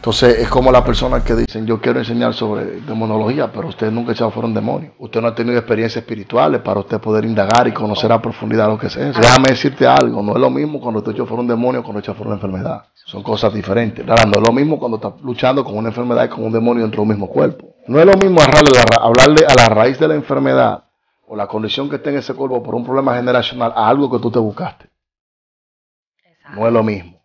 Entonces es como las personas que dicen, yo quiero enseñar sobre demonología, pero usted nunca se fueron demonios. Usted no ha tenido experiencias espirituales para usted poder indagar y conocer a profundidad lo que es eso. Déjame decirte algo, no es lo mismo cuando usted echó fuera un demonio cuando echó fuera una enfermedad. Son cosas diferentes. Ahora, no es lo mismo cuando está luchando con una enfermedad y con un demonio dentro del mismo cuerpo. No es lo mismo hablarle a la raíz de la enfermedad o la condición que esté en ese cuerpo por un problema generacional a algo que tú te buscaste. No es lo mismo.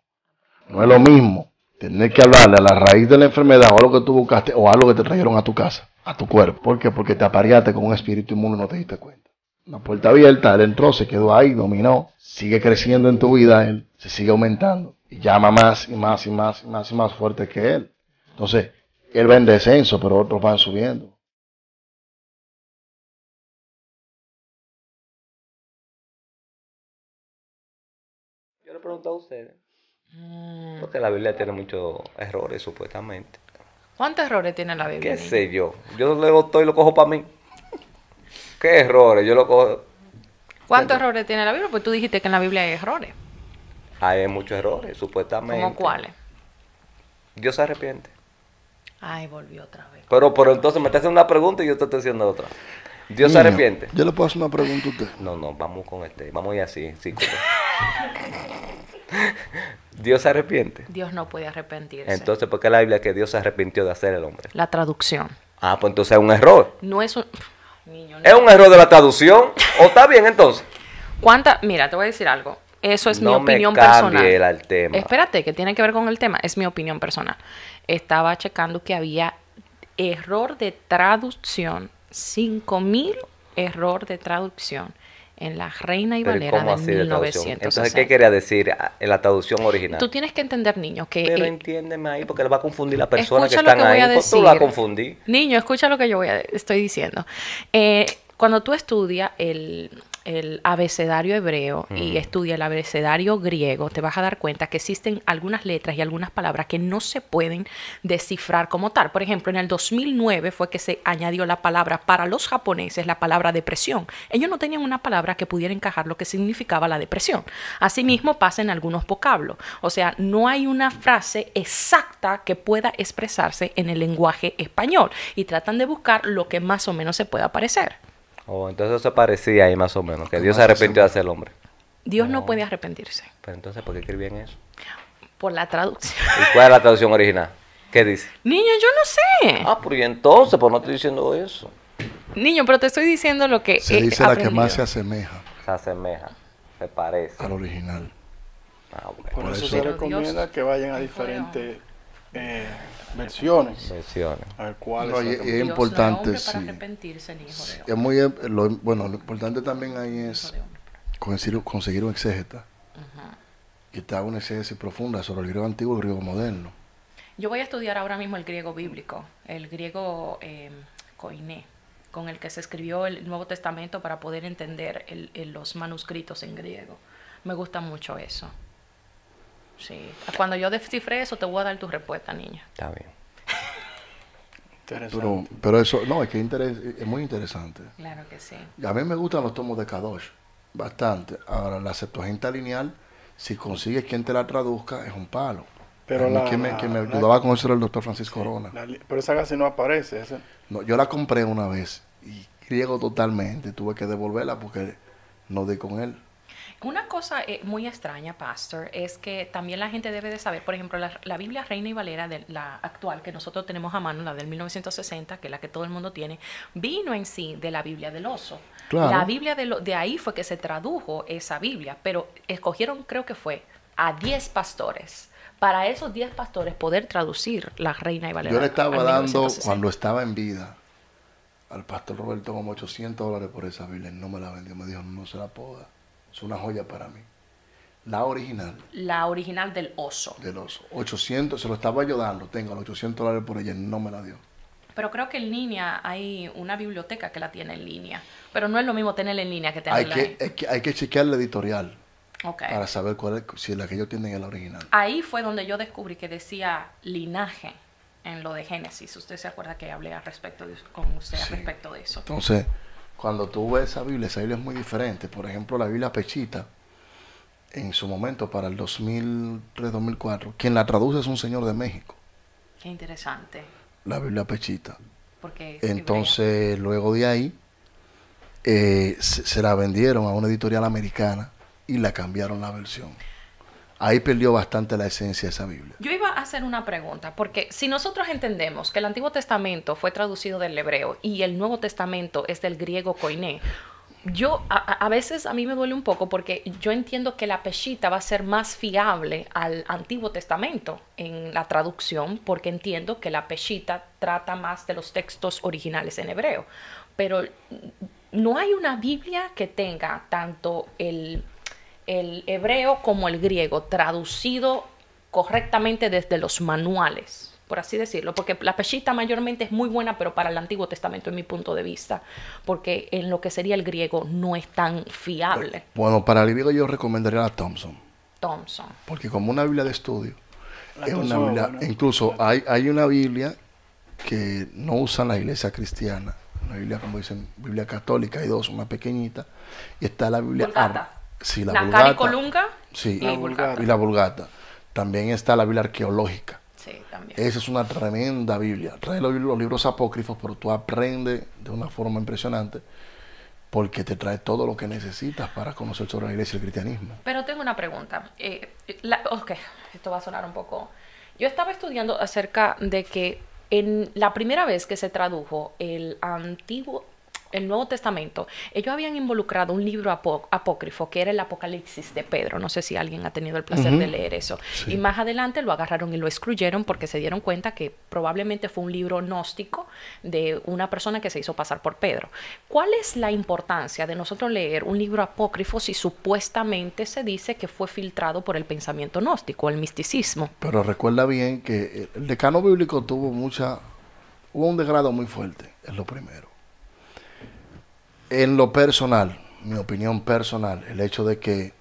No es lo mismo tener que hablarle a la raíz de la enfermedad o algo que tú buscaste o algo que te trajeron a tu casa, a tu cuerpo. ¿Por qué? Porque te apareaste con un espíritu inmuno y no te diste cuenta. Una puerta abierta, él entró, se quedó ahí, dominó, sigue creciendo en tu vida, él se sigue aumentando y llama más y más y más y más y más fuerte que él. Entonces, él va en descenso, pero otros van subiendo. Yo le pregunto a ustedes. Porque la Biblia tiene muchos errores, supuestamente. ¿Cuántos errores tiene la Biblia? ¿Qué sé yo? Yo luego estoy y lo cojo para mí. ¿Qué errores? Yo lo cojo. ¿Cuántos errores tiene la Biblia? Pues tú dijiste que en la Biblia hay errores. Hay muchos errores, supuestamente. ¿Cómo cuáles? Dios se arrepiente. Ay, volvió otra vez. Pero entonces me está haciendo una pregunta y yo te estoy haciendo otra. Dios se arrepiente. Yo le puedo hacer una pregunta a usted. No, vamos con vamos a ir así, sí. Dios se arrepiente. Dios no puede arrepentirse. Entonces, ¿por qué la Biblia que Dios se arrepintió de hacer el hombre? La traducción. Ah, pues entonces es un error. No es un... Niño, no. ¿Es un error de la traducción? ¿O está bien entonces? Mira, te voy a decir algo. Eso es mi No me opinión cambie personal. el tema. Espérate, que tiene que ver con el tema. Es mi opinión personal. Estaba checando que había error de traducción. 5.000 error de traducción en la Reina y Pero Valera ¿cómo de así de traducción? 1960. Entonces, ¿qué quería decir en la traducción original? Tú tienes que entender, niño, que... Pero entiéndeme ahí, porque le va a confundir la persona que escucha están lo que voy ahí. a Pues tú decir. la vas a confundir. Niño, escucha lo que yo estoy diciendo. Cuando tú estudias el abecedario hebreo y estudias el abecedario griego, te vas a dar cuenta que existen algunas letras y algunas palabras que no se pueden descifrar como tal. Por ejemplo, en el 2009 fue que se añadió la palabra para los japoneses, la palabra depresión. Ellos no tenían una palabra que pudiera encajar lo que significaba la depresión. Asimismo pasa en algunos vocablos. O sea, no hay una frase exacta que pueda expresarse en el lenguaje español y tratan de buscar lo que más o menos se pueda parecer. Oh, entonces eso se parecía ahí más o menos, que Dios se arrepintió de hacer el hombre. Dios no puede arrepentirse. Pero entonces, ¿por qué escribían eso? Por la traducción. ¿Y cuál es la traducción original? ¿Qué dice? Niño, yo no sé. Ah, pero y entonces, pues no estoy diciendo eso. Niño, pero te estoy diciendo lo que Se he dice la que aprendido. más se asemeja Se asemeja, se parece. al original. Ah, bueno. Por eso eso- se Pero recomienda Dios que vayan a diferentes versiones. Versiones. A ver cuál No, es y- la y- que- es Dios importante, no es hombre sí. para arrepentirse, ni hijo de Es hombre. muy, bueno, lo importante también ahí es Hijo de hombre. conseguir un exégeta que te haga una exégesis profunda sobre el griego antiguo y el griego moderno. Yo voy a estudiar ahora mismo el griego bíblico, el griego koiné, con el que se escribió el Nuevo Testamento para poder entender los manuscritos en griego. Me gusta mucho eso. Sí. Cuando yo descifre eso, te voy a dar tu respuesta, niña. Está bien. Interesante. Pero eso, no, es que es muy interesante. Claro que sí. Y a mí me gustan los tomos de Kadosh, bastante. Ahora, la Septuaginta lineal, si consigues quien te la traduzca, es un palo. Pero A mí quien me ayudaba con eso era el doctor Francisco Corona. Pero esa casi no aparece. No, yo la compré una vez y griego totalmente. Tuve que devolverla porque no di con él. Una cosa muy extraña, Pastor, es que también la gente debe de saber, por ejemplo, la Biblia Reina y Valera, de la actual que nosotros tenemos a mano, la del 1960, que es la que todo el mundo tiene, vino en sí de la Biblia del oso. Claro. La Biblia de ahí fue que se tradujo esa Biblia, pero escogieron, creo que fue, a 10 pastores. Para esos 10 pastores poder traducir la Reina y Valera. Yo le estaba al dando, 1960. cuando estaba en vida, al pastor Roberto como $800 por esa Biblia. No me la vendió. Me dijo, no se la puedo dar. Es una joya para mí. La original La original del oso. del oso. 800, se lo estaba yo dando. Tengo los $800 por ella. No me la dio. Pero creo que en línea hay una biblioteca que la tiene en línea. Pero no es lo mismo tenerla en línea que tenerla Hay que chequear la editorial Ok. para saber cuál es, si la que ellos tienen es la original. Ahí fue donde yo descubrí que decía linaje en lo de Génesis. Usted se acuerda que hablé con usted Sí. respecto de eso. Entonces, cuando tú ves esa Biblia es muy diferente. Por ejemplo, la Biblia Pechita, en su momento, para el 2003-2004, quien la traduce es un señor de México. Qué interesante. la Biblia pechita. Porque es Entonces, luego de ahí, se la vendieron a una editorial americana y la cambiaron la versión. Ahí perdió bastante la esencia de esa Biblia. Yo iba a hacer una pregunta, porque si nosotros entendemos que el Antiguo Testamento fue traducido del hebreo y el Nuevo Testamento es del griego koiné, a veces a mí me duele un poco porque yo entiendo que la Peshitta va a ser más fiable al Antiguo Testamento en la traducción, porque entiendo que la Peshitta trata más de los textos originales en hebreo. Pero no hay una Biblia que tenga tanto el hebreo como el griego traducido correctamente desde los manuales, por así decirlo, porque la Peshitta mayormente es muy buena, pero para el Antiguo Testamento, en mi punto de vista, porque en lo que sería el griego no es tan fiable. Bueno, para el griego yo recomendaría la Thompson, Thompson. porque como una Biblia de estudio, La es una Thompson, Biblia, bueno. incluso hay una Biblia que no usan la iglesia cristiana, una Biblia, como dicen, Biblia católica, hay dos, una pequeñita, y está la Biblia Vulgata. sí, la Nakari Vulgata. Colunga Sí, y Vulgata. y la Vulgata. También está la Biblia arqueológica. Sí, también. Esa es una tremenda Biblia. Trae los libros apócrifos, pero tú aprendes de una forma impresionante porque te trae todo lo que necesitas para conocer sobre la iglesia y el cristianismo. Pero tengo una pregunta. Ok, esto va a sonar un poco... Yo estaba estudiando acerca de que en la primera vez que se tradujo el Nuevo Testamento, ellos habían involucrado un libro apócrifo que era el Apocalipsis de Pedro. No sé si alguien ha tenido el placer de leer eso. Sí. Y más adelante lo agarraron y lo excluyeron porque se dieron cuenta que probablemente fue un libro gnóstico de una persona que se hizo pasar por Pedro. ¿Cuál es la importancia de nosotros leer un libro apócrifo si supuestamente se dice que fue filtrado por el pensamiento gnóstico, el misticismo? Pero recuerda bien que el decano bíblico hubo un degrado muy fuerte, es lo primero. En lo personal, mi opinión personal, el hecho de que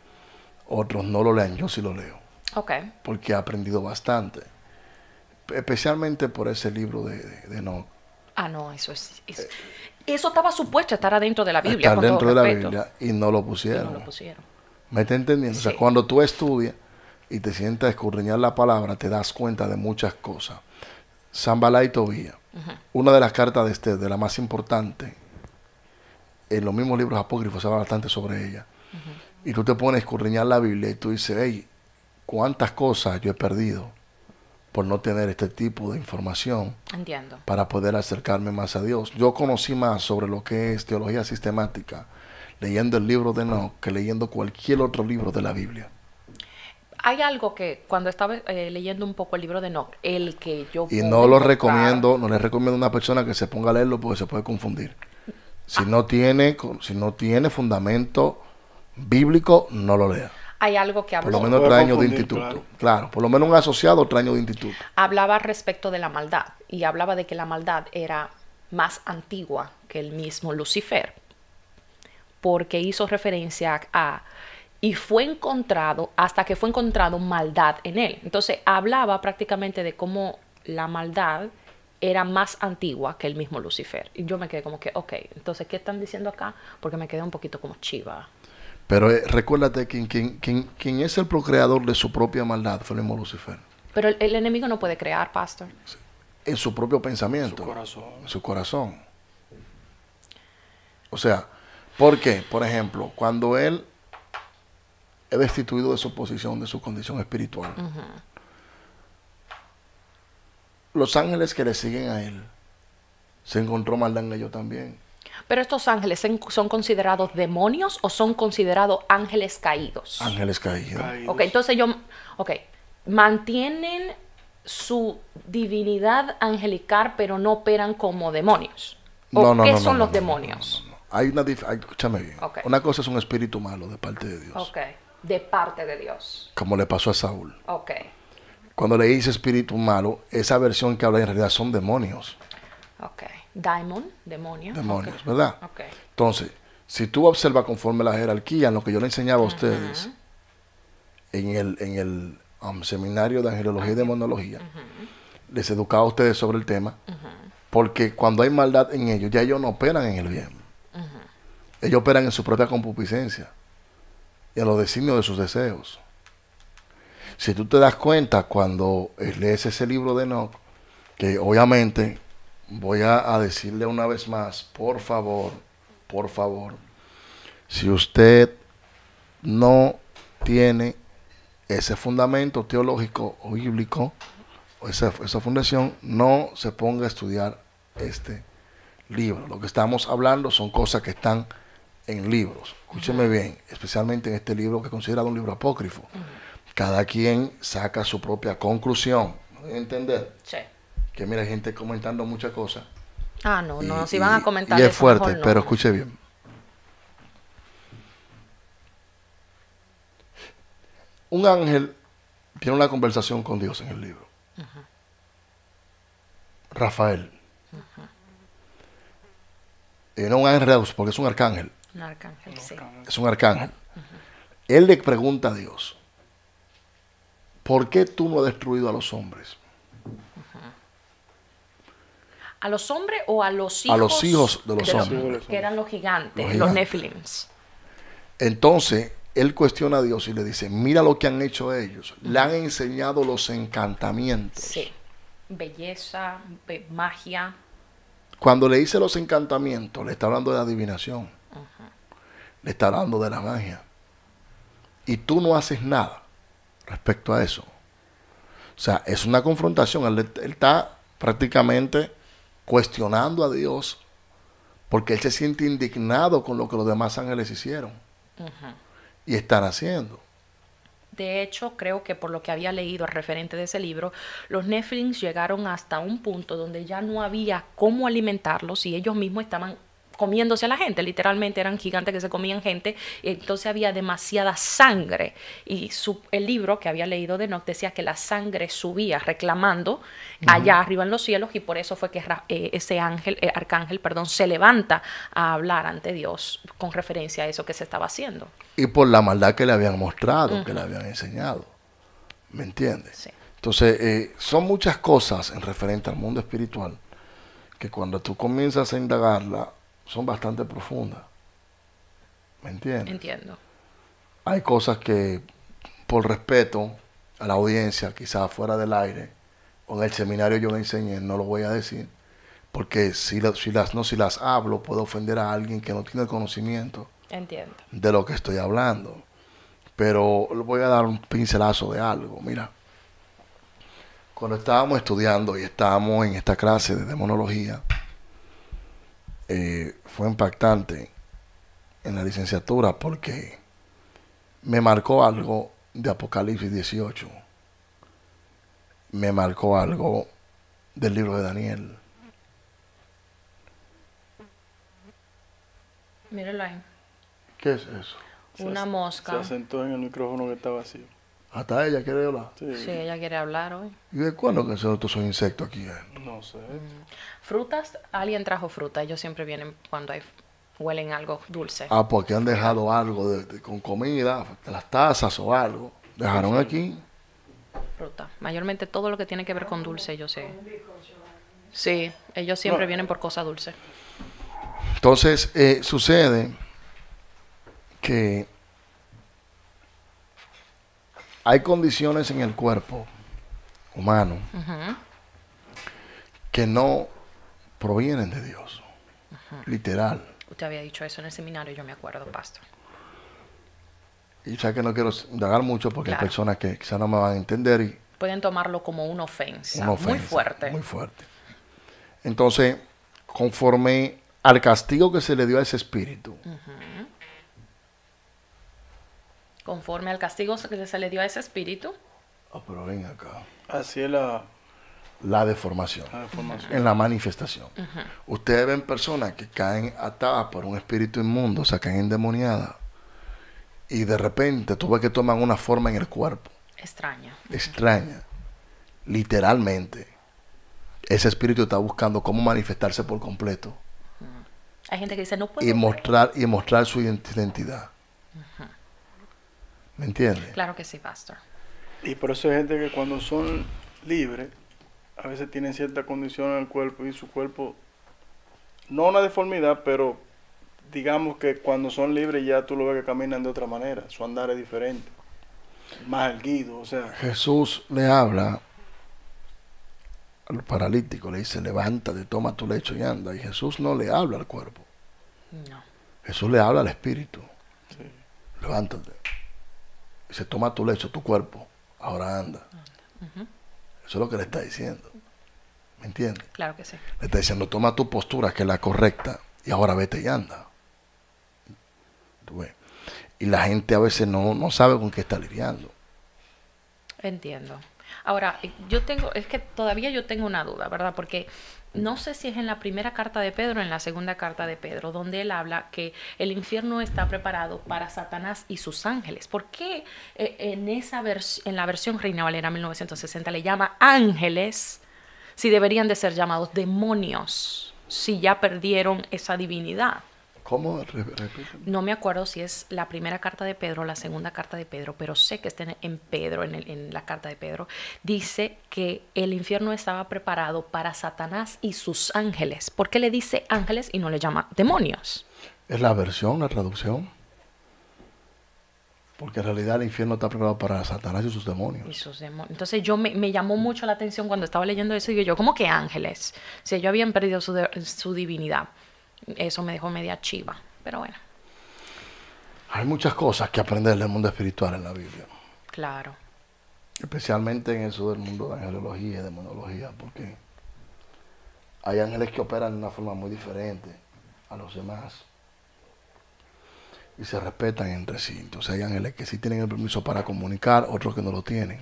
otros no lo lean, yo sí lo leo, Ok. porque he aprendido bastante, especialmente por ese libro de Enoch. Ah, no, eso estaba supuesto estar adentro de la Biblia. Estar con todo dentro de la respeto. Biblia y no lo Y pusieron. no lo pusieron. ¿Me está entendiendo? O sea, Sí. cuando tú estudias y te sientas a escudriñar la palabra, te das cuenta de muchas cosas. Sanballat y Tobías, una de las cartas de Esther, de la más importante, en los mismos libros apócrifos se habla bastante sobre ella. Y tú te pones a escudriñar la Biblia y tú dices, hey, ¿cuántas cosas yo he perdido por no tener este tipo de información Entiendo. para poder acercarme más a Dios? Yo conocí más sobre lo que es teología sistemática leyendo el libro de Enoch que leyendo cualquier otro libro de la Biblia. Hay algo que cuando estaba leyendo un poco el libro de Enoch, el que yo Y pude no lo encontrar- recomiendo, no le recomiendo a una persona que se ponga a leerlo porque se puede confundir. Si no tiene fundamento bíblico, no lo lea. Hay algo que Por habló, lo menos Puede 3 años de confundir, instituto. Claro, por lo menos un asociado, 3 años de instituto. hablaba respecto de la maldad y hablaba de que la maldad era más antigua que el mismo Lucifer, porque hizo referencia a y fue encontrado hasta que fue encontrado maldad en él. Entonces hablaba prácticamente de cómo la maldad era más antigua que el mismo Lucifer. Y yo me quedé como que, ok, entonces, ¿qué están diciendo acá? Porque me quedé un poquito como chiva. Pero recuérdate que quien es el procreador de su propia maldad fue el mismo Lucifer. Pero el enemigo no puede crear, pastor. En su propio pensamiento. Su corazón. En su corazón. O sea, ¿por qué? Por ejemplo, cuando él es destituido de su posición, de su condición espiritual, los ángeles que le siguen a él, se encontró maldad en ellos también. Pero estos ángeles son considerados demonios o son considerados ángeles caídos. Ángeles caídos. Caídos. Ok, entonces mantienen su divinidad angelical, pero no operan como demonios. ¿O qué son los demonios? No. Hay una escúchame bien. Ok. Una cosa es un espíritu malo de parte de Dios, Ok, de parte de Dios. como le pasó a Saúl. Ok, Cuando le dice espíritu malo, esa versión que habla en realidad son demonios. ok. Daimon, demonio. Demonios, Ok. ¿verdad? Ok. Entonces, si tú observas conforme la jerarquía, en lo que yo le enseñaba a ustedes en el seminario de angelología y demonología, les educaba a ustedes sobre el tema, porque cuando hay maldad en ellos, ya ellos no operan en el bien. Ellos operan en su propia concupiscencia y en los designios de sus deseos. Si tú te das cuenta cuando lees ese libro de Enoch, que obviamente voy a decirle una vez más, por favor, si usted no tiene ese fundamento teológico o bíblico, o esa fundación, no se ponga a estudiar este libro. Lo que estamos hablando son cosas que están en libros. Escúcheme bien, especialmente en este libro que es considerado un libro apócrifo. Cada quien saca su propia conclusión. ¿Me voy a entender? Sí. Que mira, hay gente comentando muchas cosas. Ah, no, si van a comentar y es eso, fuerte, mejor no. pero escuche bien. Un ángel tiene una conversación con Dios en el libro. Rafael. Y no un ángel, porque es un arcángel. Un arcángel, sí. Es un arcángel. Él le pregunta a Dios, ¿por qué tú no has destruido a los hombres? ¿A los hombres o a los hijos? A los hijos de los hombres. Que eran los gigantes, los gigantes. Nephilims. Entonces, él cuestiona a Dios y le dice, mira lo que han hecho ellos. Le han enseñado los encantamientos. Sí. Belleza, magia. Cuando le dice los encantamientos, le está hablando de adivinación. Le está hablando de la magia. Y tú no haces nada respecto a eso. O sea, es una confrontación. Él está prácticamente cuestionando a Dios porque él se siente indignado con lo que los demás ángeles hicieron y están haciendo. De hecho, creo que por lo que había leído al referente de ese libro, los Nephilims llegaron hasta un punto donde ya no había cómo alimentarlos y ellos mismos estaban comiéndose a la gente, literalmente eran gigantes que se comían gente, y entonces había demasiada sangre, y el libro que había leído de Enoch decía que la sangre subía reclamando allá arriba en los cielos, y por eso fue que ese arcángel, se levanta a hablar ante Dios con referencia a eso que se estaba haciendo. Y por la maldad que le habían mostrado, que le habían enseñado. ¿Me entiendes? Sí. Entonces, son muchas cosas en referente al mundo espiritual que cuando tú comienzas a indagarla, son bastante profundas. ¿Me entiendes? Entiendo. Hay cosas que, por respeto a la audiencia, quizás fuera del aire, o en el seminario yo le enseñé, no lo voy a decir, porque si las hablo, puedo ofender a alguien que no tiene conocimiento Entiendo. de lo que estoy hablando. Pero le voy a dar un pincelazo de algo. Mira, cuando estábamos estudiando y estábamos en esta clase de demonología, fue impactante en la licenciatura porque me marcó algo de Apocalipsis 18. Me marcó algo del libro de Daniel. Míralo ahí. ¿Qué es eso? Una mosca. Se sentó en el micrófono que está vacío. Hasta ella quiere hablar. Sí, Sí, ella quiere hablar hoy. ¿Y de cuándo que estos son insectos aquí? no sé. Frutas, alguien trajo fruta. Ellos siempre vienen cuando huelen algo dulce. Ah, porque han dejado algo con comida, las tazas o algo. Dejaron aquí. Fruta. Mayormente todo lo que tiene que ver con dulce, yo sé. Sí, ellos siempre vienen por cosas dulces. Entonces, sucede que hay condiciones en el cuerpo humano que no provienen de Dios. Literal. Usted había dicho eso en el seminario, yo me acuerdo, pastor. Y ya que no quiero indagar mucho porque Claro. hay personas que quizás no me van a entender y Pueden tomarlo como una ofensa. una ofensa Muy fuerte. Muy fuerte. Entonces, conforme al castigo que se le dio a ese espíritu, Conforme al castigo que se le dio a ese espíritu. pero ven acá, Así es la deformación, deformación. en la manifestación. Ustedes ven personas que caen atadas por un espíritu inmundo, o sea, caen endemoniadas, y de repente tú ves que toman una forma en el cuerpo Extraña. extraña. Literalmente, ese espíritu está buscando cómo manifestarse por completo Hay gente que dice, no puedo. y mostrar su identidad. ¿Me entiendes? Claro que sí, pastor. Y por eso hay gente que cuando son libres, a veces tienen cierta condición en el cuerpo y su cuerpo, no una deformidad, pero digamos que cuando son libres ya tú lo ves que caminan de otra manera, su andar es diferente, más erguido, o sea, Jesús le habla al paralítico, le dice, levántate, toma tu lecho y anda. Y Jesús no le habla al cuerpo. No. Jesús le habla al espíritu. Sí. Levántate. Dice, toma tu lecho, tu cuerpo, ahora anda. Ujú. Eso es lo que le está diciendo. ¿Me entiendes? Claro que sí. Le está diciendo, toma tu postura, que es la correcta, y ahora vete y anda. ¿Tú ves? Y la gente a veces no sabe con qué está lidiando. Entiendo. Ahora, es que todavía yo tengo una duda, ¿verdad? Porque no sé si es en la primera carta de Pedro o en la segunda carta de Pedro, donde él habla que el infierno está preparado para Satanás y sus ángeles. ¿Por qué en la versión Reina Valera 1960 le llama ángeles si deberían de ser llamados demonios, si ya perdieron esa divinidad? ¿Cómo? Repíteme. No me acuerdo si es la primera carta de Pedro o la segunda carta de Pedro, pero sé que está en Pedro, en la carta de Pedro. Dice que el infierno estaba preparado para Satanás y sus ángeles. ¿Por qué le dice ángeles y no le llama demonios? Es la versión, la traducción. Porque en realidad el infierno está preparado para Satanás y sus demonios. Y sus demonios. Entonces me llamó mucho la atención cuando estaba leyendo eso. Digo yo, ¿cómo que ángeles? Si ellos habían perdido su divinidad. Eso me dejó media chiva, pero bueno. Hay muchas cosas que aprender del mundo espiritual en la Biblia. Claro. Especialmente en eso del mundo de angelología y demonología, porque hay ángeles que operan de una forma muy diferente a los demás y se respetan entre sí. Entonces hay ángeles que sí tienen el permiso para comunicar, otros que no lo tienen.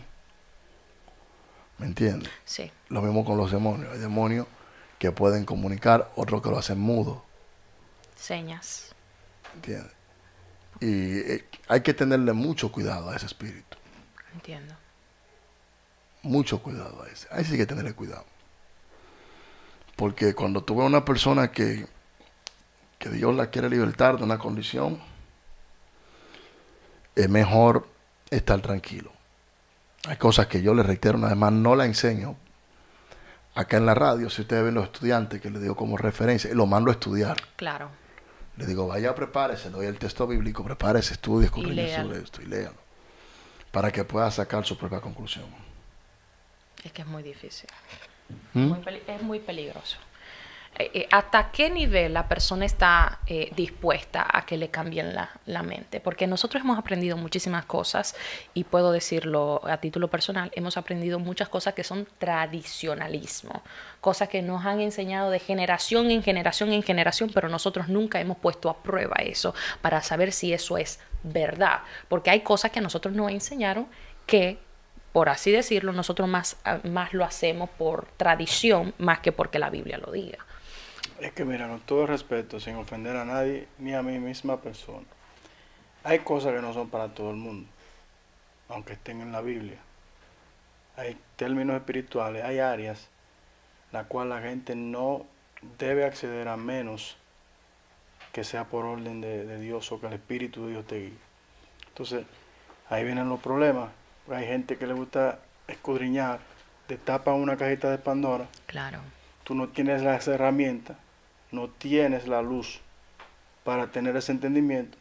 ¿Me entiendes? Sí. Lo mismo con los demonios. Hay demonios que pueden comunicar, otros que lo hacen mudo. Señas. ¿Entiendes? Y hay que tenerle mucho cuidado a ese espíritu. Entiendo. Mucho cuidado a ese. Ahí sí hay que tenerle cuidado. Porque cuando tú ves a una persona que Dios la quiere libertar de una condición, es mejor estar tranquilo. Hay cosas que yo le reitero, nada más no la enseño. Acá en la radio, si ustedes ven los estudiantes que les digo como referencia, lo mando a estudiar. Claro. Le digo, vaya, prepárese, doy el texto bíblico, prepárese, estudie, escudriñe sobre esto y léalo. Para que pueda sacar su propia conclusión. Es que es muy difícil. ¿Mm? Es muy peligroso. ¿Hasta qué nivel la persona está dispuesta a que le cambien la mente? Porque nosotros hemos aprendido muchísimas cosas, y puedo decirlo a título personal, hemos aprendido muchas cosas que son tradicionalismo, cosas que nos han enseñado de generación en generación en generación, pero nosotros nunca hemos puesto a prueba eso para saber si eso es verdad. Porque hay cosas que a nosotros nos enseñaron que, por así decirlo, nosotros más lo hacemos por tradición más que porque la Biblia lo diga. Es que mira, con todo respeto, sin ofender a nadie, ni a mí misma persona, hay cosas que no son para todo el mundo, aunque estén en la Biblia. Hay términos espirituales, hay áreas la cual la gente no debe acceder a menos que sea por orden de Dios o que el Espíritu de Dios te guíe. Entonces, ahí vienen los problemas. Hay gente que le gusta escudriñar, te tapa una cajita de Pandora. Claro. Tú no tienes las herramientas, no tienes la luz para tener ese entendimiento,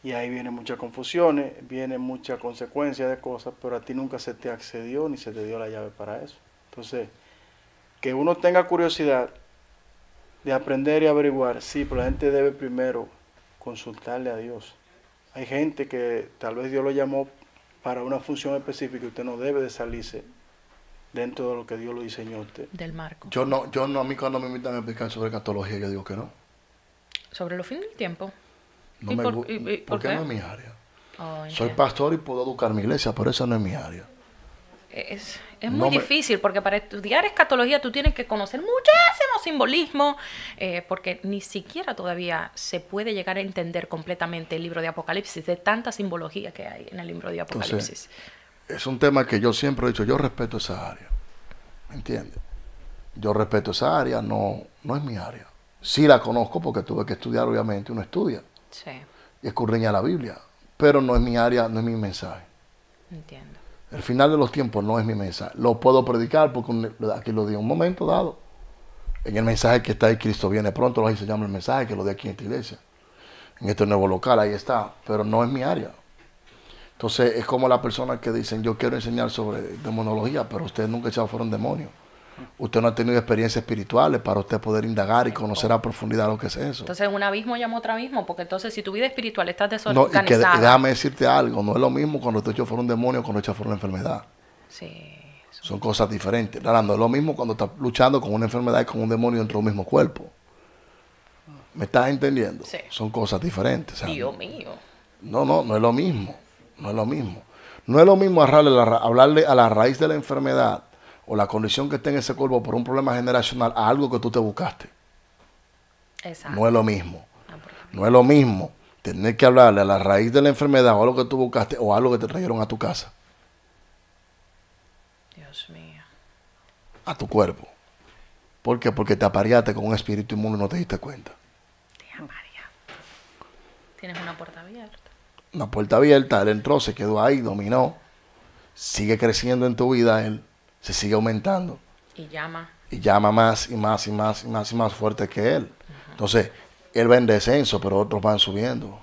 y ahí vienen muchas confusiones, vienen muchas consecuencias de cosas, pero a ti nunca se te accedió ni se te dio la llave para eso. Entonces, que uno tenga curiosidad de aprender y averiguar, sí, pero la gente debe primero consultarle a Dios. Hay gente que tal vez Dios lo llamó para una función específica y usted no debe de salirse dentro de lo que Dios lo diseñó a usted. Del marco. Yo no, a mí cuando me invitan a explicar sobre escatología, yo digo que no. Sobre los fines del tiempo. No ¿Y me por- gu- y por porque qué? no es mi área. Oh, Soy entiendo. pastor y puedo educar mi iglesia, pero esa no es mi área. Es No muy me- difícil, porque para estudiar escatología tú tienes que conocer muchísimo simbolismo, porque ni siquiera todavía se puede llegar a entender completamente el libro de Apocalipsis, de tanta simbología que hay en el libro de Apocalipsis. Es un tema que yo siempre he dicho, yo respeto esa área. ¿Me entiendes? Yo respeto esa área, no es mi área. Sí la conozco porque tuve que estudiar, obviamente, uno estudia Sí, y escudriña la Biblia, pero no es mi área, no es mi mensaje. entiendo. El final de los tiempos no es mi mensaje. Lo puedo predicar porque aquí lo di en un momento dado. En el mensaje que está ahí, Cristo viene pronto, ahí se llama el mensaje, que lo di aquí en esta iglesia. En este nuevo local, ahí está, pero no es mi área. Entonces es como las personas que dicen, yo quiero enseñar sobre demonología, pero ustedes nunca fueron demonios. Usted no ha tenido experiencias espirituales para usted poder indagar y conocer a profundidad lo que es eso. Entonces un abismo llama otro abismo, porque entonces si tu vida espiritual está No, y desorganizada. déjame decirte algo, no es lo mismo cuando tú echas fuera un demonio o cuando echas fuera una enfermedad. Sí. Son cosas diferentes. Ahora, no es lo mismo cuando estás luchando con una enfermedad y con un demonio dentro del mismo cuerpo. ¿Me estás entendiendo? Sí. Son cosas diferentes. O sea, Dios mío. no es lo mismo. No es lo mismo. No es lo mismo hablarle a la raíz de la enfermedad o la condición que esté en ese cuerpo por un problema generacional a algo que tú te buscaste. Exacto. No es lo mismo. No es lo mismo tener que hablarle a la raíz de la enfermedad o algo que tú buscaste o algo que te trajeron a tu casa, Dios mío. a tu cuerpo. ¿Por qué? Porque te apareaste con un espíritu inmundo y no te diste cuenta. Tía María. Tienes una puerta abierta. Una puerta abierta, él entró, se quedó ahí, dominó, sigue creciendo en tu vida, él se sigue aumentando Y llama. y llama más y más y más y más y más fuerte que él. Entonces, él va en descenso, pero otros van subiendo.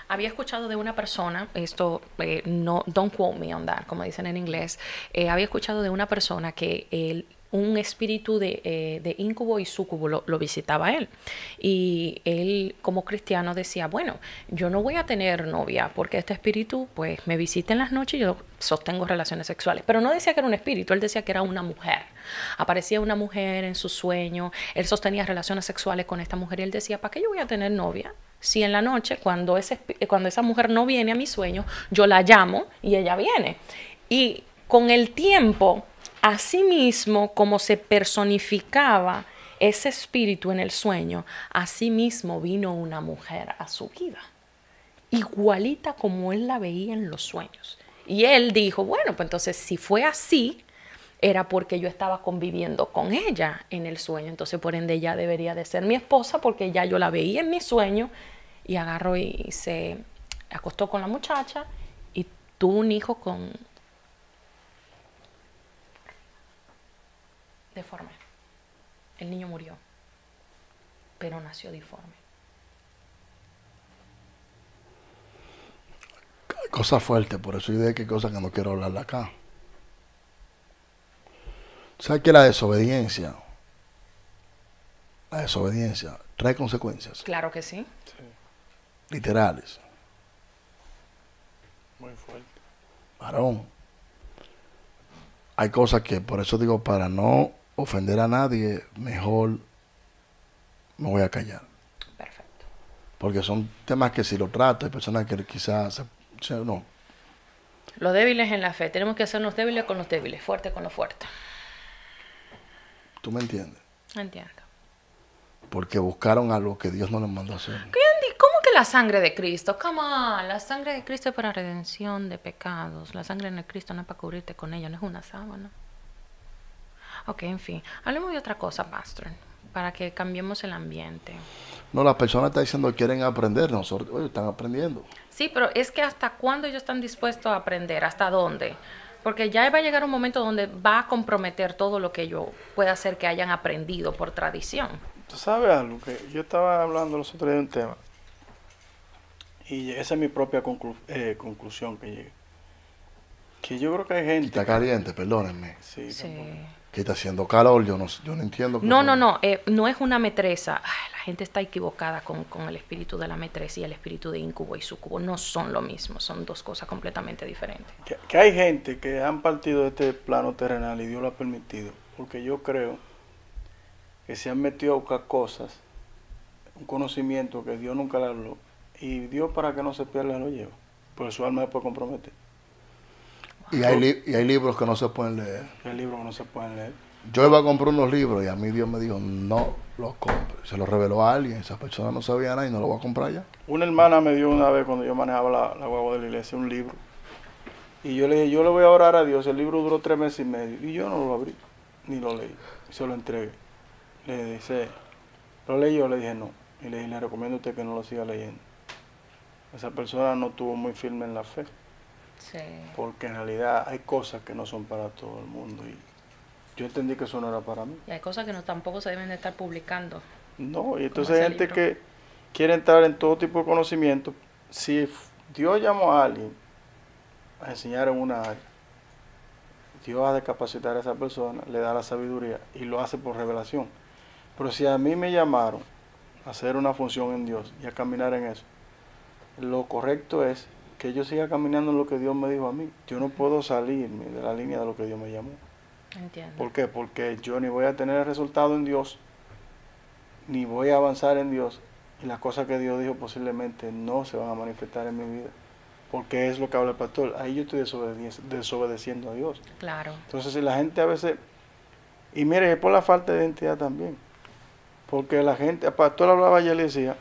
Había escuchado de una persona, esto no, don't quote me on that, como dicen en inglés, había escuchado de una persona que un espíritu de íncubo y súcubo lo visitaba a él. Y él, como cristiano, decía, bueno, yo no voy a tener novia porque este espíritu pues me visita en las noches y yo sostengo relaciones sexuales. Pero no decía que era un espíritu, él decía que era una mujer. Aparecía una mujer en su sueño, él sostenía relaciones sexuales con esta mujer y él decía, ¿para qué yo voy a tener novia? Si en la noche, cuando esa mujer no viene a mi sueño, yo la llamo y ella viene. Y con el tiempo, así mismo como se personificaba ese espíritu en el sueño, así mismo vino una mujer a su vida, igualita como él la veía en los sueños. Y él dijo, bueno, pues entonces si fue así, era porque yo estaba conviviendo con ella en el sueño. Entonces, por ende, ella debería de ser mi esposa porque ya yo la veía en mi sueño y agarró y se acostó con la muchacha y tuvo un hijo con deforme. El niño murió, pero nació deforme. Hay cosas fuertes, por eso hay cosas que no quiero hablar acá. ¿Sabes que la desobediencia trae consecuencias Claro que sí. Sí, literales? muy fuerte. Varón, hay cosas que, por eso digo, para no ofender a nadie, mejor me voy a callar. Perfecto. Porque son temas que si lo trato, hay personas que quizás, no, Los débiles en la fe. Tenemos que hacernos débiles con los débiles, fuertes con los fuertes. ¿tú me entiendes? Entiendo. Porque buscaron algo que Dios no les mandó a hacer. ¿Cómo que la sangre de Cristo? Come on, la sangre de Cristo es para redención de pecados. La sangre en el Cristo no es para cubrirte con ella, no es una sábana. Ok, en fin. Hablemos de otra cosa, Pastor, para que cambiemos el ambiente. No, las personas están diciendo que quieren aprender, nosotros, oye, están aprendiendo. Sí, pero es que ¿hasta cuándo ellos están dispuestos a aprender? ¿Hasta dónde? Porque ya va a llegar un momento donde va a comprometer todo lo que yo pueda hacer que hayan aprendido por tradición. ¿Tú sabes algo? Que yo estaba hablando los otros días de un tema y esa es mi propia conclusión que llegué. Que yo creo que hay gente... Está caliente, perdónenme. Sí, Sí. tampoco. Que está haciendo calor, yo no entiendo. No, no es una metresa. Ay, la gente está equivocada con el espíritu de la metresa y el espíritu de íncubo y súcubo. No son lo mismo, son dos cosas completamente diferentes. Que hay gente que han partido de este plano terrenal y Dios lo ha permitido. Porque yo creo que se han metido a buscar cosas, un conocimiento que Dios nunca le habló. Y Dios, para que no se pierda, lo lleva. Porque su alma después compromete. Y hay libros que no se pueden leer. Hay libros que no se pueden leer. Yo iba a comprar unos libros y a mí Dios me dijo, no los compre. Se los reveló a alguien, esa persona no sabía nada y no lo voy a comprar ya. Una hermana me dio una vez cuando yo manejaba la guagua de la iglesia un libro. Y yo le dije, yo le voy a orar a Dios. El libro duró 3 meses y medio. Y yo no lo abrí, ni lo leí. Y se lo entregué. Le dice, ¿lo leyó? Le dije, no. Y le dije, le recomiendo a usted que no lo siga leyendo. Esa persona no estuvo muy firme en la fe. Sí. Porque en realidad hay cosas que no son para todo el mundo. Y yo entendí que eso no era para mí. Y hay cosas que no tampoco se deben de estar publicando. No, y entonces hay ese gente libro. que quiere entrar en todo tipo de conocimiento. Si Dios llamó a alguien a enseñar en una área, Dios ha de capacitar a esa persona, le da la sabiduría y lo hace por revelación. Pero si a mí me llamaron a hacer una función en Dios y a caminar en eso, lo correcto es que yo siga caminando en lo que Dios me dijo a mí. Yo no puedo salirme de la línea de lo que Dios me llamó. Entiendo. ¿Por qué? Porque yo ni voy a tener el resultado en Dios, ni voy a avanzar en Dios, y las cosas que Dios dijo posiblemente no se van a manifestar en mi vida. Porque es lo que habla el pastor. Ahí yo estoy desobedeciendo a Dios. Claro. Entonces, si la gente a veces... Y mire, es por la falta de identidad también. Porque la gente... El pastor hablaba ayer y le decía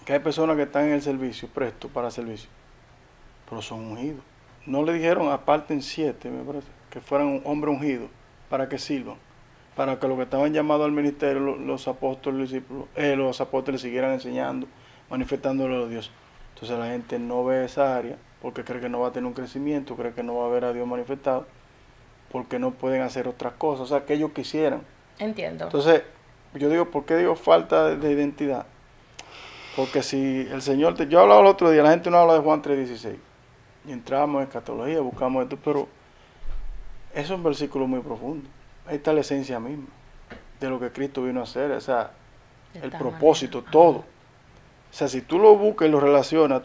que hay personas que están en el servicio, prestos para servicio, pero son ungidos. No le dijeron, aparten 7, me parece, que fueran un hombre ungido para que sirvan. Para que los que estaban llamados al ministerio, los apóstoles, los apóstoles siguieran enseñando, manifestándolo a Dios. Entonces la gente no ve esa área porque cree que no va a tener un crecimiento, cree que no va a ver a Dios manifestado, porque no pueden hacer otras cosas, o sea, que ellos quisieran. Entiendo. Entonces, yo digo, ¿por qué digo falta de identidad? Porque si el Señor, yo hablaba el otro día, la gente no habla de Juan 3:16, y entramos en escatología, buscamos esto, pero es un versículo muy profundo. Ahí está la esencia misma de lo que Cristo vino a hacer, o sea, el propósito, todo. O sea, si tú lo buscas y lo relacionas,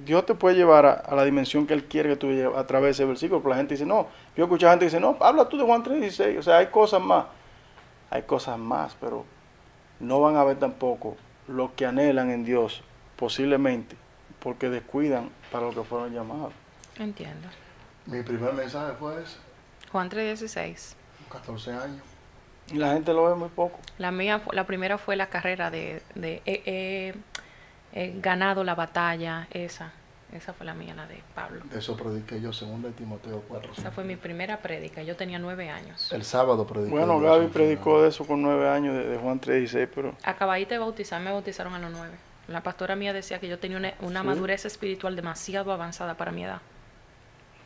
Dios te puede llevar a la dimensión que Él quiere que tú lleves a través de ese versículo. Pero la gente dice, no, yo escucho a gente que dice, no, habla tú de Juan 3:16. O sea, hay cosas más, pero no van a ver tampoco lo que anhelan en Dios, posiblemente, porque descuidan para lo que fueron llamados. Entiendo. Mi primer mensaje fue ese, Juan 3:16. 14 años. Y la gente lo ve muy poco. La primera fue la carrera he ganado la batalla, esa fue la mía, la de Pablo. Eso prediqué yo, 2 de Timoteo 4. Esa fue mi primera prédica, yo tenía 9 años. El sábado prediqué. Bueno, Gaby predicó de eso con 9 años, de Juan 3:16, pero... Acabadita de bautizar, me bautizaron a los 9. La pastora mía decía que yo tenía una ¿Sí? madurez espiritual demasiado avanzada para mi edad.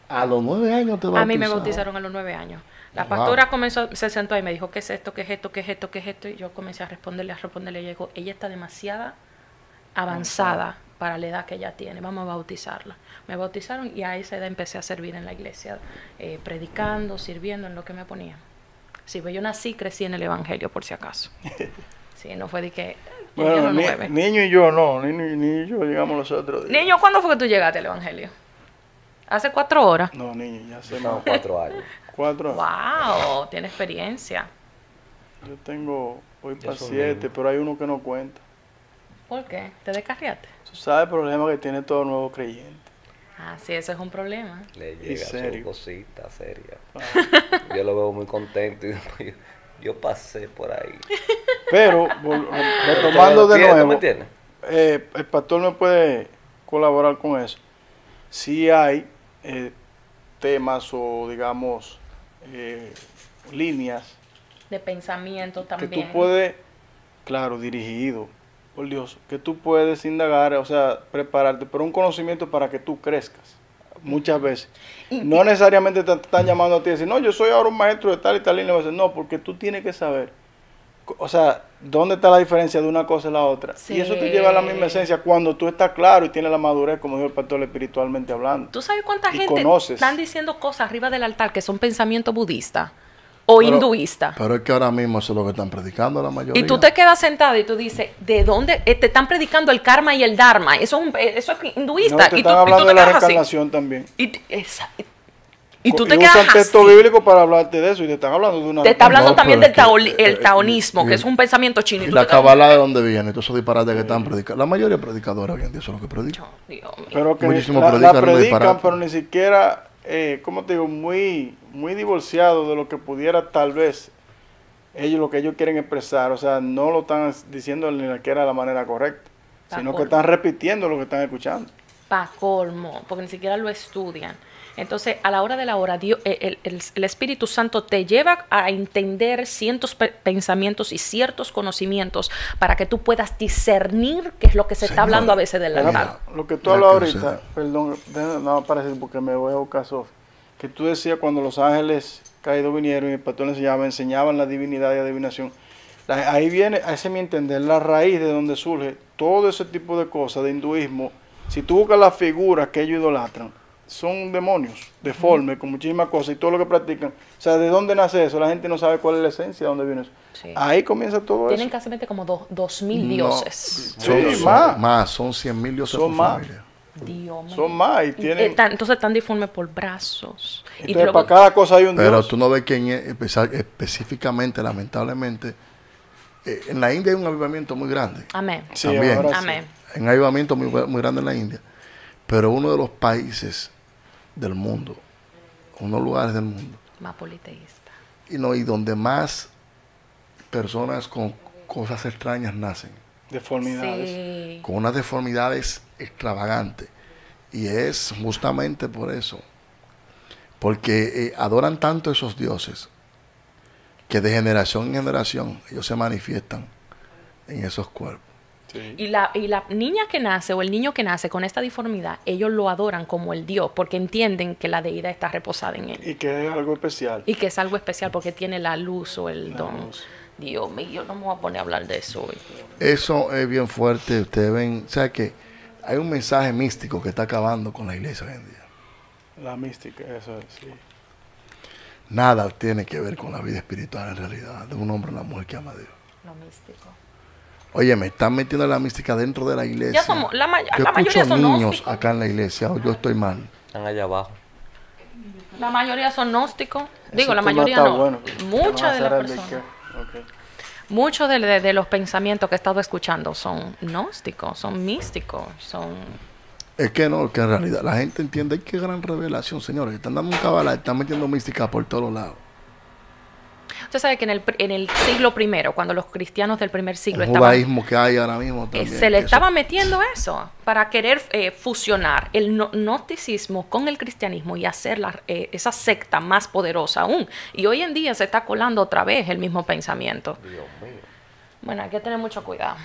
A los 9 años te bautizaron. A mí me bautizaron a los 9 años. La pastora se sentó ahí y me dijo, ¿qué es esto? ¿Qué es esto? ¿Qué es esto? ¿Qué es esto? Y yo comencé a responderle. Y llegó, ella está demasiado avanzada para la edad que ella tiene. Vamos a bautizarla. Me bautizaron y a esa edad empecé a servir en la iglesia, predicando, sirviendo en lo que me ponían. Sí, pues yo nací y crecí en el evangelio, por si acaso. Sí, no fue de que... Bueno, niño y yo no, niño y yo llegamos los otros días. Niño, ¿cuándo fue que tú llegaste al evangelio? ¿Hace 4 horas? No, niño, ya sé No, más. 4 años. 4 años. ¡Wow! Tiene experiencia. Yo tengo, voy Yo para soy 7, niño. pero hay uno que no cuenta. ¿Por qué? ¿Te descarriaste? Tú sabes el problema que tiene todo nuevo creyente. Ah, sí, eso es un problema. Le llega serio? su cosita seria. Ah. Yo lo veo muy contento y yo pasé por ahí. Pero, retomando de ¿Me nuevo, entiendes? el pastor me puede colaborar con eso. Si hay temas o, digamos, líneas De pensamiento que también. tú puedes, claro, dirigido, por Dios, que tú puedes indagar, o sea, prepararte, pero un conocimiento para que tú crezcas, muchas veces. No necesariamente te están llamando a ti y decir, no, yo soy ahora un maestro de tal y tal línea. No, porque tú tienes que saber, o sea, dónde está la diferencia de una cosa y la otra. Sí. Y eso te lleva a la misma esencia cuando tú estás claro y tienes la madurez, como dijo el pastor, espiritualmente hablando. ¿Tú sabes cuánta Y gente conoces. están diciendo cosas arriba del altar que son pensamiento budista o hinduista? Pero es que ahora mismo eso es lo que están predicando la mayoría. Y tú te quedas sentado y tú dices, ¿de dónde? Te están predicando el karma y el dharma. Eso es hinduista. No, te y tú, están hablando tú de te la quedas así. reencarnación también. Y tú te Y quedas usan texto así. bíblico para hablarte de eso y te están hablando de una... Te está hablando No, también pero del es que, el taonismo, que es un pensamiento chino. Y y tú la te quedas- cabala de dónde viene, todos esos disparates que están predicando. La mayoría de predicadores hoy en día eso es lo que predican. Dios mío. Pero que Muchísimos la predican predican, disparate. pero ni siquiera, ¿cómo te digo? Muy divorciado de lo que pudiera tal vez lo que ellos quieren expresar. O sea, no lo están diciendo ni siquiera de la manera correcta, sino que están repitiendo lo que están escuchando. Pa' colmo, porque ni siquiera lo estudian. Entonces, a la hora de la hora, Dios, el Espíritu Santo te lleva a entender ciertos pensamientos y ciertos conocimientos para que tú puedas discernir qué es lo que se está Señor, hablando a veces del mira, altar. Lo que tú Mira hablas que ahorita, sucede. perdón, no para decir porque me voy a buscar Sof, que tú decías cuando los ángeles caídos vinieron y el pastor enseñaban la divinidad y adivinación. Ahí viene, a ese mi entender, la raíz de donde surge todo ese tipo de cosas de hinduismo. Si tú buscas las figuras que ellos idolatran, son demonios, deformes, con muchísimas cosas y todo lo que practican. O sea, ¿de dónde nace eso? La gente no sabe cuál es la esencia, de dónde viene eso. Sí. Ahí comienza todo Tienen eso. casi como 2000 No, dioses. Sí, más. son 100.000 dioses Son por más. familia. Dios mío. Son más y tienen... Entonces están diformes por brazos. Y Entonces, luego- para cada cosa hay un Pero dios. tú no ves que específicamente, lamentablemente, en la India hay un avivamiento muy grande. Amén. Sí, también. ahora sí. Amén. Hay un avivamiento muy grande en la India. Pero uno de los países del mundo, unos lugares del mundo, Más politeísta. y donde más personas con cosas extrañas nacen, Deformidades. Sí. con unas deformidades extravagantes. Y es justamente por eso. Porque adoran tanto esos dioses que de generación en generación ellos se manifiestan en esos cuerpos. Sí. Y la niña que nace o el niño que nace con esta deformidad, ellos lo adoran como el Dios porque entienden que la deidad está reposada en él. Y que es algo especial. Y que es algo especial porque tiene la luz o el La don. luz. Dios mío, no me voy a poner a hablar de eso hoy. Eso es bien fuerte. Ustedes ven, o sea que hay un mensaje místico que está acabando con la iglesia hoy en día. La mística, eso es, sí. Nada tiene que ver con la vida espiritual en realidad, de un hombre o una mujer que ama a Dios. Lo místico. Oye, me están metiendo la mística dentro de la iglesia. Ya somos, la Yo mayoría escucho son niños gnósticos. acá en la iglesia, o yo estoy mal. Están allá abajo. La mayoría son gnósticos. Digo, Ese la tema mayoría está no. bueno. Muchas de Vamos a las hacer el de personas. qué. Ok. Muchos de los pensamientos que he estado escuchando son gnósticos, son místicos, son... Es que no, que en realidad la gente entiende, qué gran revelación, señores. Están dando un cabala, están metiendo mística por todos lados. Usted sabe que en el siglo primero, cuando los cristianos del primer siglo El estaban... judaísmo que hay ahora mismo también. se le que estaba eso- metiendo eso para querer fusionar el gnosticismo con el cristianismo y hacer esa secta más poderosa aún. Y hoy en día se está colando otra vez el mismo pensamiento. Dios mío. Bueno, hay que tener mucho cuidado.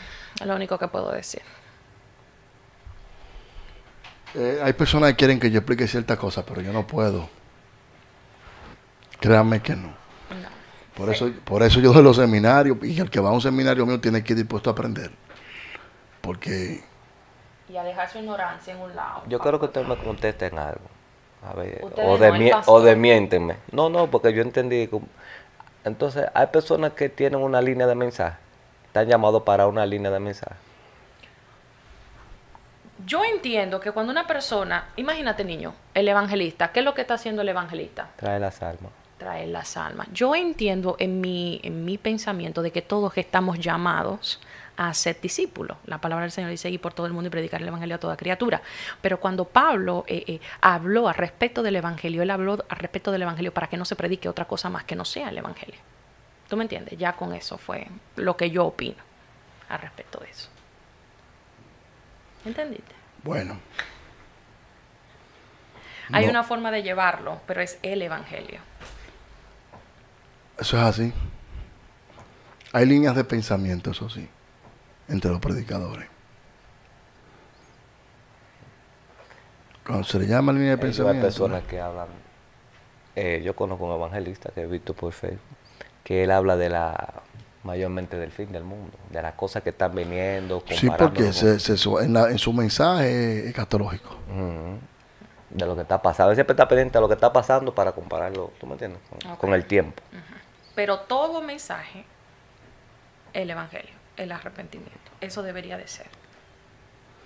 Es lo único que puedo decir. hay personas que quieren que yo explique ciertas cosas, pero yo no puedo. Créanme que no. No. Por eso yo doy los seminarios, y el que va a un seminario mío tiene que ir dispuesto a aprender. Porque Y a dejar su ignorancia en un lado. Yo quiero que ustedes me contesten algo. A ver, Ustedes o, no, el pastor. desmiéntenme. No, porque yo entendí. Entonces, hay personas que tienen una línea de mensaje. Están llamados para una línea de mensaje. Yo entiendo que cuando una persona, imagínate niño, el evangelista, ¿qué es lo que está haciendo el evangelista? Trae las almas. Traer las almas. Yo entiendo en mi pensamiento de que todos estamos llamados a ser discípulos. La palabra del Señor dice ir por todo el mundo y predicar el evangelio a toda criatura. Pero cuando Pablo habló al respecto del evangelio, él habló al respecto del evangelio para que no se predique otra cosa más que no sea el evangelio. ¿Tú me entiendes? Ya con eso fue lo que yo opino al respecto de eso. ¿Entendiste? bueno. Hay no, una forma de llevarlo, pero es el evangelio. Eso es así. Hay líneas de pensamiento, eso sí, entre los predicadores. Cuando se le llama línea de Hay pensamiento, personas que hablan. Yo conozco un evangelista que he visto por Facebook, que él habla de mayormente del fin del mundo, de las cosas que están viniendo. sí, porque comparándolo en su mensaje es escatológico. Ujú. De lo que está pasando. Él siempre está pendiente de lo que está pasando para compararlo, ¿tú me entiendes? Con el tiempo. Pero todo mensaje, el evangelio, el arrepentimiento. Eso debería de ser.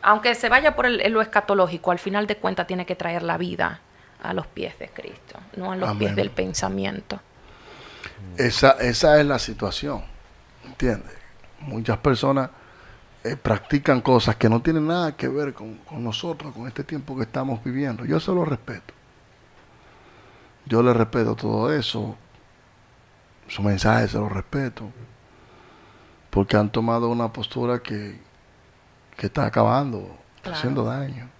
Aunque se vaya por lo escatológico, al final de cuentas tiene que traer la vida a los pies de Cristo, no a los Amén. pies del pensamiento. Esa es la situación, ¿entiendes? Muchas personas practican cosas que no tienen nada que ver con nosotros, con este tiempo que estamos viviendo. Yo se lo respeto. Yo le respeto todo eso. Su mensaje se lo respeto. Porque han tomado una postura que está acabando, Claro. haciendo daño.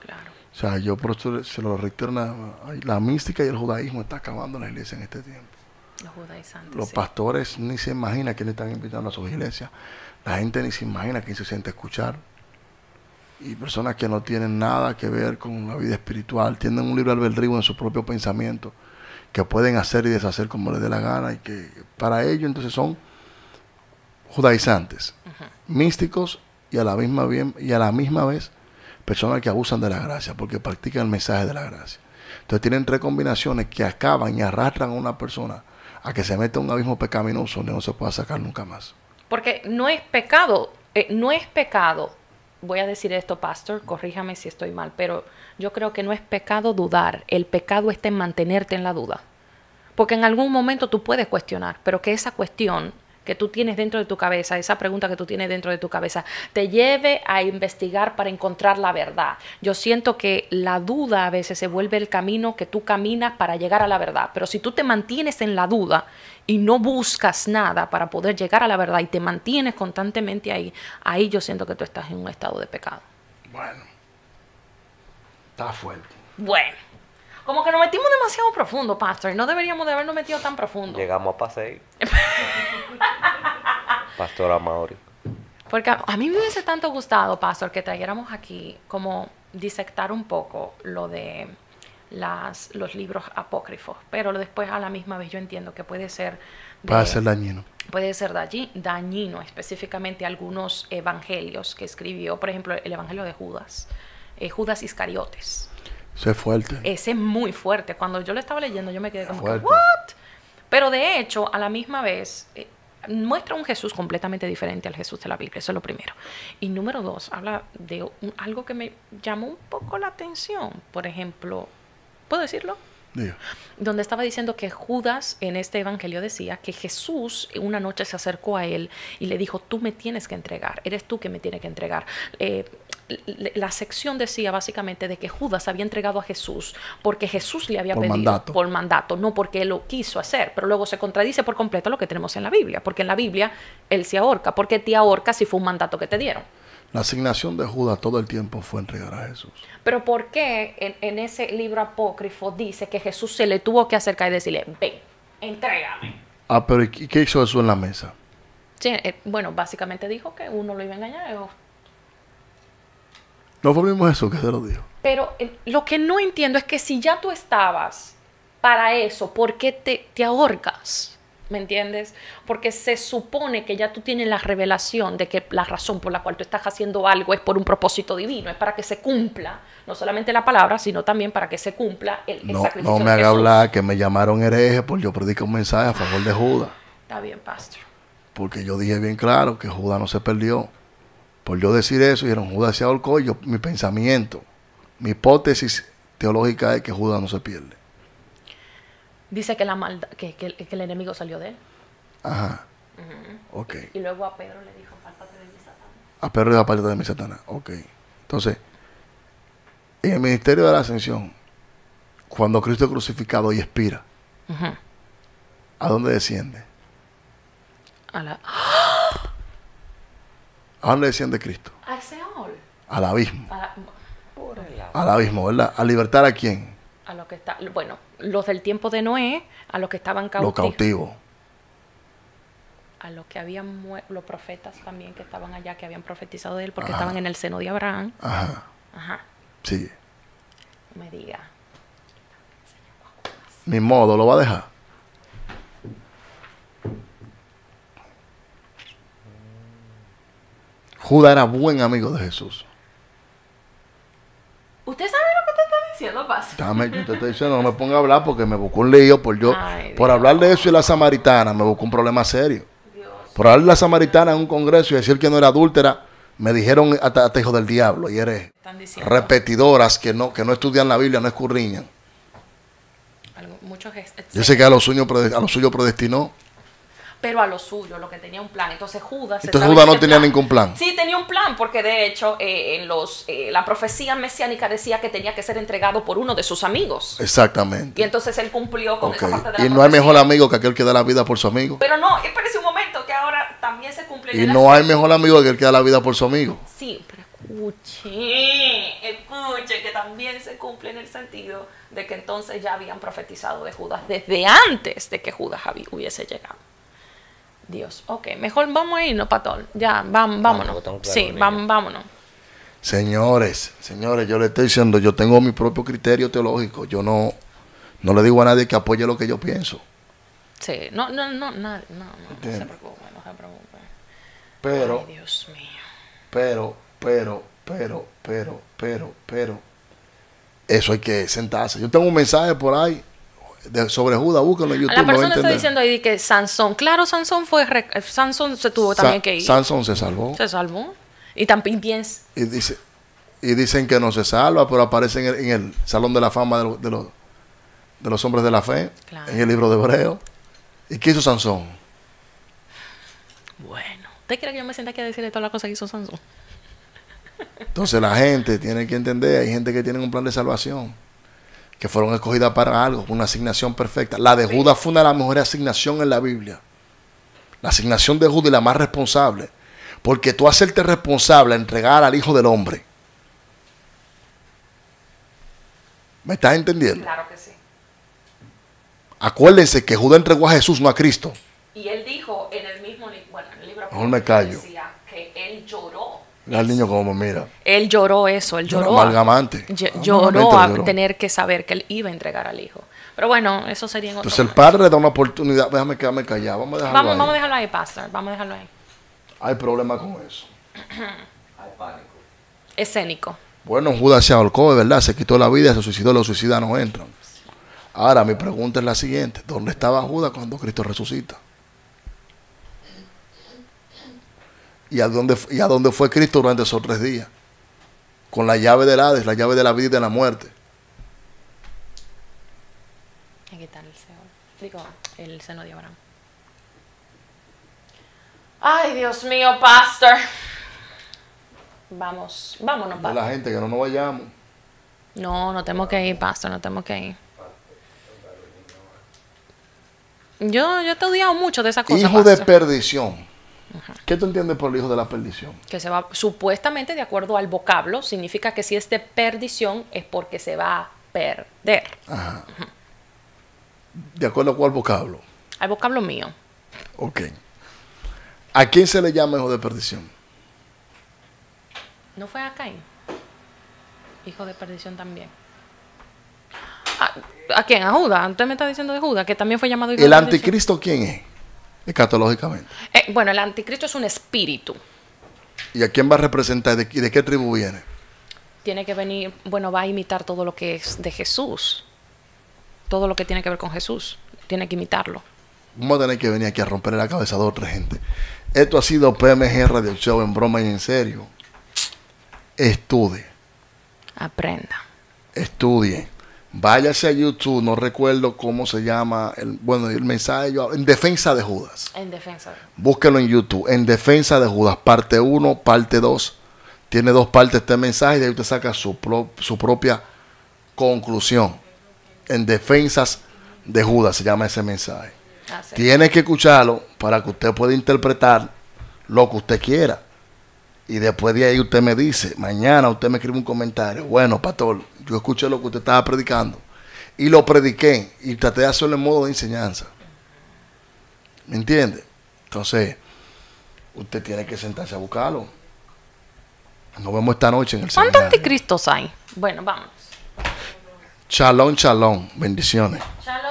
Claro. O sea, yo por eso se lo reitero, la mística y el judaísmo está acabando en la iglesia en este tiempo. Los judaizantes. Los sí. pastores ni se imaginan que le están invitando a sus iglesias. La gente ni se imagina quién se siente a escuchar. Y personas que no tienen nada que ver con la vida espiritual, tienen un libre albedrío en su propio pensamiento, que pueden hacer y deshacer como les dé la gana, y que para ellos entonces son judaizantes, místicos y a la misma vez personas que abusan de la gracia porque practican el mensaje de la gracia. Entonces tienen 3 combinaciones que acaban y arrastran a una persona a que se meta en un abismo pecaminoso donde no se pueda sacar nunca más. Porque no es pecado, voy a decir esto, pastor, corríjame si estoy mal, pero yo creo que no es pecado dudar, el pecado está en mantenerte en la duda. Porque en algún momento tú puedes cuestionar, pero que esa cuestión que tú tienes dentro de tu cabeza, esa pregunta que tú tienes dentro de tu cabeza, te lleve a investigar para encontrar la verdad. Yo siento que la duda a veces se vuelve el camino que tú caminas para llegar a la verdad, pero si tú te mantienes en la duda y no buscas nada para poder llegar a la verdad y te mantienes constantemente ahí yo siento que tú estás en un estado de pecado. Bueno, está fuerte. Bueno, como que nos metimos demasiado profundo, pastor, y no deberíamos de habernos metido tan profundo. Llegamos a paseo. Pastora Mauri. Porque a mí me hubiese tanto gustado, pastor, que trayéramos aquí como disectar un poco lo de los libros apócrifos, pero después a la misma vez yo entiendo que puede ser dañino. Puede ser dañino, específicamente algunos evangelios que escribió, por ejemplo, el evangelio de Judas, Judas Iscariotes. Eso es fuerte. Ese es muy fuerte. Cuando yo lo estaba leyendo, yo me quedé como fuerte. que, ¿what? Pero de hecho, a la misma vez, muestra un Jesús completamente diferente al Jesús de la Biblia. Eso es lo primero. Y número 2, habla de algo que me llamó un poco la atención. Por ejemplo, ¿puedo decirlo? Dios. Donde estaba diciendo que Judas en este evangelio decía que Jesús una noche se acercó a él y le dijo, tú me tienes que entregar, eres tú que me tienes que entregar. La sección decía básicamente de que Judas había entregado a Jesús porque Jesús le había pedido por mandato, no porque él lo quiso hacer, pero luego se contradice por completo lo que tenemos en la Biblia, porque en la Biblia él se ahorca. ¿Por qué te ahorcas si fue un mandato que te dieron? La asignación de Judas todo el tiempo fue entregar a Jesús. Pero ¿por qué en ese libro apócrifo dice que Jesús se le tuvo que acercar y decirle, ven, entrégame? Pero ¿y qué hizo Jesús en la mesa? Sí, bueno, básicamente dijo que uno lo iba a engañar. No fue el mismo Jesús que se lo dijo. Pero lo que no entiendo es que si ya tú estabas para eso, ¿por qué te ahorcas? ¿Me entiendes? Porque se supone que ya tú tienes la revelación de que la razón por la cual tú estás haciendo algo es por un propósito divino, es para que se cumpla, no solamente la palabra, sino también para que se cumpla el sacrificio no me haga hablar que me llamaron hereje por yo predicar un mensaje a favor de Judas. Está bien, pastor. Porque yo dije bien claro que Judas no se perdió. Por yo decir eso, dijeron, Judas se ahorcó. Mi pensamiento, mi hipótesis teológica es que Judas no se pierde. Dice que la maldad, que el enemigo salió de él. Ajá. Ok. Y luego a Pedro le dijo, apártate de mí, Satanás. A Pedro le dijo, apártate de mí, Satanás. Ok. Entonces, en el ministerio de la ascensión, cuando Cristo es crucificado y expira, ¿a dónde desciende? ¿A dónde desciende Cristo? Al Seol. Al abismo. Por el lado. Al abismo, ¿verdad? ¿A libertar a quién? A lo que está, bueno, los del tiempo de Noé, a los que estaban Los cautivos. A los que habían los profetas también que estaban allá, que habían profetizado de él porque estaban en el seno de Abraham. Ajá. Sí. No me diga. Ni modo, lo va a dejar. Judas era buen amigo de Jesús. ¿Usted sabe lo que te está diciendo, Paz? Dame, yo te estoy diciendo, no me ponga a hablar porque me buscó un lío por hablar de eso y la samaritana, me buscó un problema serio. Dios. Por hablar de la samaritana en un congreso y decir que no era adúltera, me dijeron hasta hijo del diablo y eres repetidoras que no estudian la Biblia, no escurriñan. Yo sé que a lo suyo predestinó. Pero a lo suyo, lo que tenía un plan. Entonces Judas no tenía ningún plan. Sí, tenía un plan, porque de hecho la profecía mesiánica decía que tenía que ser entregado por uno de sus amigos. Exactamente. Y entonces él cumplió con esa parte de la profecía. Y no hay mejor amigo que aquel que da la vida por su amigo. Pero no, espérese un momento, que ahora también se cumple. Y no hay mejor amigo que el que da la vida por su amigo. Sí, pero escuche, que también se cumple en el sentido de que entonces ya habían profetizado de Judas desde antes de que Judas hubiese llegado. Dios, ok, mejor vamos a irnos, Patón. Ya, vámonos. Sí, vámonos. Señores, yo le estoy diciendo, yo tengo mi propio criterio teológico. Yo no le digo a nadie que apoye lo que yo pienso. Sí, no se preocupe, Pero, ay, Dios mío. pero, eso hay que sentarse. Yo tengo un mensaje por ahí sobre Judas, búsquenlo en YouTube. La me va a persona está entender. diciendo ahí que Sansón, claro, Sansón se tuvo también que ir. Sansón se salvó. Se salvó. Y también piensa. Y dicen que no se salva, pero aparece en el Salón de la Fama de los hombres de la fe, Claro. en el libro de Hebreo. ¿Y qué hizo Sansón? Bueno, ¿usted cree que yo me sienta aquí a decirle todas las cosas que hizo Sansón? Entonces la gente tiene que entender, hay gente que tiene un plan de salvación, que fueron escogidas para algo, una asignación perfecta. La de Judas fue una de las mejores asignaciones en la Biblia. La asignación de Judas es la más responsable, porque tú hacerte responsable a entregar al Hijo del Hombre. ¿Me estás entendiendo? Claro que sí. Acuérdense que Judas entregó a Jesús, no a Cristo. Y él dijo en el mismo bueno, en el libro Mejor me callo. decía que él lloró. Mira al niño como me mira. Él lloró eso, él lloró. Amalgamante. Lloró a Lloró. tener que saber que él iba a entregar al hijo. Pero bueno, eso sería en otro Entonces el momento. padre le da una oportunidad. Déjame quedarme callado. Vamos a dejarlo ahí. Vamos a dejarlo ahí, pastor. Vamos a dejarlo ahí. Hay problema con eso. Escénico. Bueno, Judas se ahorcó, de verdad, se quitó la vida, se suicidó, los suicidas no entran. Ahora, mi pregunta es la siguiente. ¿Dónde estaba Judas cuando Cristo resucita? ¿Y a dónde fue Cristo durante esos 3 días? Con la llave del Hades, la llave de la vida y de la muerte. Hay que quitar el Seol. Digo, el seno de Abraham. Ay, Dios mío, pastor. Vámonos, De pastor. la gente que no nos vayamos. No tenemos que ir, pastor, no tenemos que ir. Yo te he odiado mucho de esa cosa, Hijo de pastor. perdición. ¿Qué tú entiendes por el hijo de la perdición? Que se va, supuestamente, de acuerdo al vocablo, significa que si es de perdición es porque se va a perder. Ajá. ¿De acuerdo a cuál vocablo? Al vocablo mío. Ok. ¿A quién se le llama hijo de perdición? ¿No fue a Caín? Hijo de perdición también. ¿A quién? ¿A Judas? Usted me está diciendo de Judas, que también fue llamado hijo ¿El de perdición. anticristo quién es? Escatológicamente. Bueno, el anticristo es un espíritu. ¿Y a quién va a representar y de qué tribu viene? Tiene que venir, bueno, va a imitar todo lo que es de Jesús. Todo lo que tiene que ver con Jesús. Tiene que imitarlo. Vamos a tener que venir aquí a romper la cabeza de otra gente. Esto ha sido PMG Radio Show en broma y en serio. Estudie. Estudie. Váyase a YouTube, no recuerdo cómo se llama, el mensaje, en defensa de Judas. En defensa. Búsquelo en YouTube, en defensa de Judas, parte 1, parte 2. Tiene 2 partes este mensaje y de ahí usted saca su propia conclusión. En defensas de Judas se llama ese mensaje. Así. Tiene que escucharlo para que usted pueda interpretar lo que usted quiera. Y después de ahí usted me dice, mañana usted me escribe un comentario. Bueno, pastor, yo escuché lo que usted estaba predicando. Y lo prediqué y traté de hacerlo en modo de enseñanza. ¿Me entiende? Entonces, usted tiene que sentarse a buscarlo. Nos vemos esta noche en el ¿Cuántos seminario. anticristos hay? Bueno, vamos. Shalom, shalom. Bendiciones. Shalom.